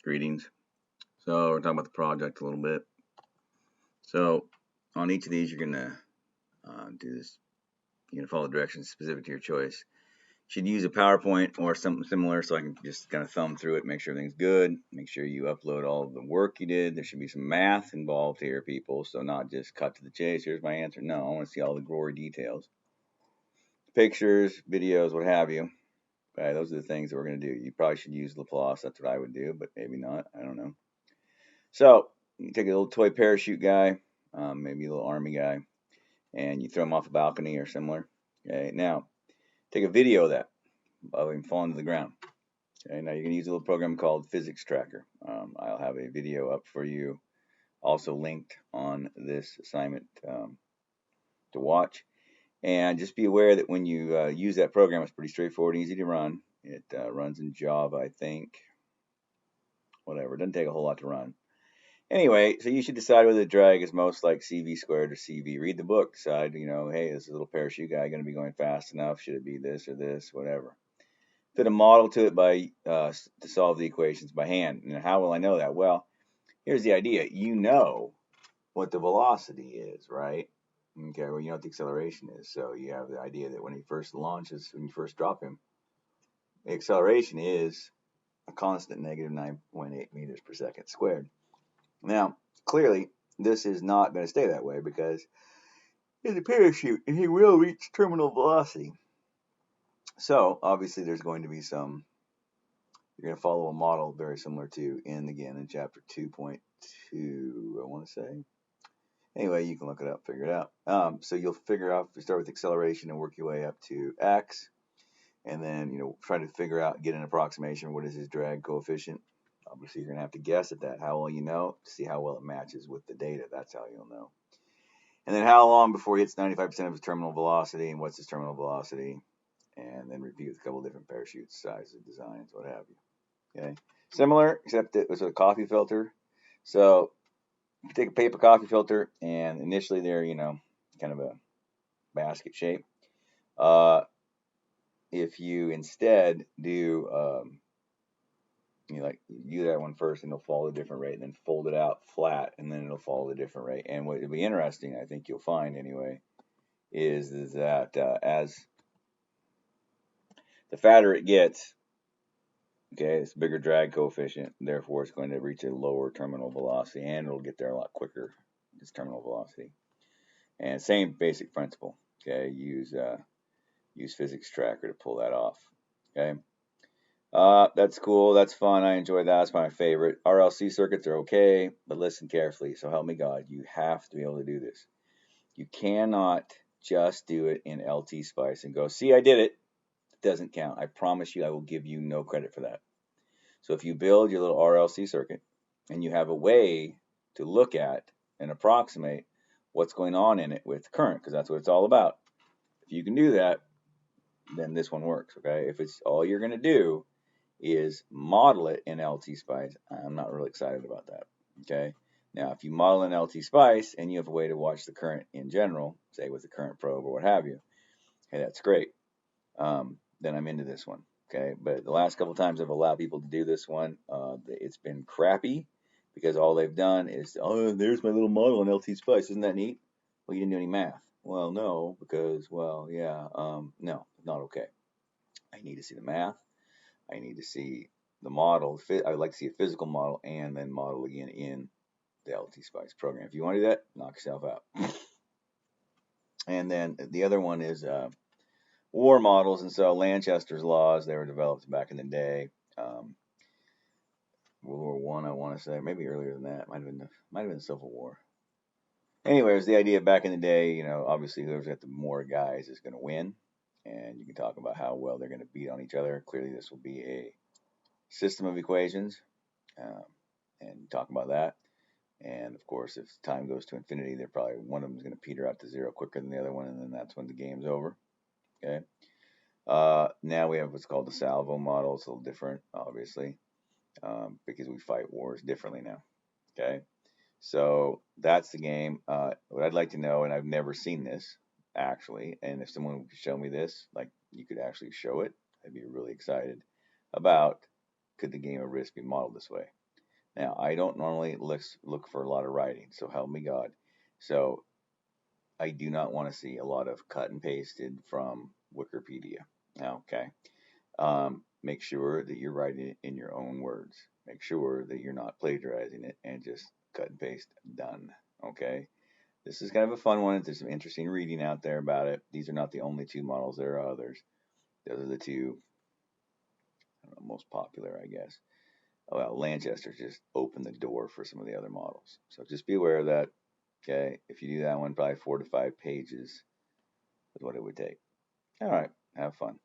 Greetings. So we're talking about the project a little bit. So on each of these, you're gonna do this. You're gonna follow directions specific to your choice. Should use a PowerPoint or something similar, so I can just kind of thumb through it, make sure everything's good. Make sure you upload all of the work you did. There should be some math involved here, people. So not just cut to the chase. Here's my answer. No, I want to see all the gory details, pictures, videos, what have you. Okay, those are the things that we're gonna do. You probably should use Laplace. That's what I would do, but maybe not. I don't know. So you take a little toy parachute guy, maybe a little army guy, and you throw him off a balcony or similar. Okay, now take a video of that of him falling to the ground. Okay, now you can use a little program called Physics Tracker. I'll have a video up for you, also linked on this assignment to watch. And just be aware that when you use that program, it's pretty straightforward and easy to run. It runs in Java, I think. Whatever, it doesn't take a whole lot to run. Anyway, so you should decide whether the drag is most like CV squared or CV. Read the book, decide, hey, is this little parachute guy going to be going fast enough? Should it be this or this, whatever. Fit a model to it to solve the equations by hand. And how will I know that? Well, here's the idea. You know what the velocity is, right? Okay, well, you know what the acceleration is. So you have the idea that when he first launches, when you first drop him, the acceleration is a constant negative 9.8 meters per second squared. Now, clearly, this is not going to stay that way because it's a parachute and he will reach terminal velocity. So, obviously, there's going to be you're going to follow a model very similar to in chapter 2.2, I want to say. Anyway, you can look it up, figure it out. So you'll figure out, you start with acceleration and work your way up to x, and then, try to figure out, get an approximation, what is his drag coefficient. Obviously, you're going to have to guess at that. How well you know, to see how well it matches with the data. That's how you'll know. And then how long before he hits 95% of his terminal velocity, and what's his terminal velocity, and then repeat with a couple different parachutes, sizes, designs, what have you. Okay, similar, except it was a coffee filter. So you take a paper coffee filter, and initially they're kind of a basket shape. If you instead do do that one first, and it'll fall at a different rate, and then fold it out flat, and then it'll fall at a different rate. And what will be interesting, I think you'll find anyway, is that as the fatter it gets, okay, it's bigger drag coefficient, therefore it's going to reach a lower terminal velocity, and it'll get there a lot quicker, its terminal velocity. And same basic principle, okay, use Physics Tracker to pull that off, okay. That's cool, that's fun, I enjoy that, that's my favorite. RLC circuits are okay, but listen carefully, so help me God, you have to be able to do this. You cannot just do it in LT Spice and go, see, I did it. It doesn't count. I promise you I will give you no credit for that. So if you build your little RLC circuit and you have a way to look at and approximate what's going on in it with current, because that's what it's all about. If you can do that, then this one works, okay? If it's all you're going to do is model it in LT Spice, I'm not really excited about that, okay? Now, if you model in LT Spice and you have a way to watch the current in general, say with the current probe or what have you, hey, that's great. Then I'm into this one, okay? But the last couple times I've allowed people to do this one, it's been crappy because all they've done is, oh, there's my little model in LT Spice. Isn't that neat? Well, you didn't do any math. Well, no, because, well, yeah, no, not okay. I need to see the math. I need to see the model. I would like to see a physical model and then model again in the LT Spice program. If you want to do that, knock yourself out. And then the other one is war models. And so Lanchester's laws, they were developed back in the day. World War One, I want to say, maybe earlier than that. Might have been the Civil War. Anyway, it was the idea back in the day. Obviously whoever's got the more guys is going to win, and you can talk about how well they're going to beat on each other. Clearly, this will be a system of equations, and talk about that. And of course, if time goes to infinity, they're probably one of them is going to peter out to zero quicker than the other one, and then that's when the game's over. Okay. Now we have what's called the salvo model. It's a little different, obviously, because we fight wars differently now. Okay. So that's the game. What I'd like to know, and I've never seen this actually, and if someone could show me this, like you could actually show it, I'd be really excited about, could the game of Risk be modeled this way? Now, I don't normally look for a lot of writing, so help me God. So I do not want to see a lot of cut and pasted from Wikipedia. Okay. Make sure that you're writing it in your own words. Make sure that you're not plagiarizing it and just cut and paste, done. Okay. This is kind of a fun one. There's some interesting reading out there about it. These are not the only two models. There are others. Those are the two most popular, I guess. Oh, well, Lanchester just opened the door for some of the other models. So just be aware of that. Okay. If you do that one, probably 4 to 5 pages is what it would take. All right. Have fun.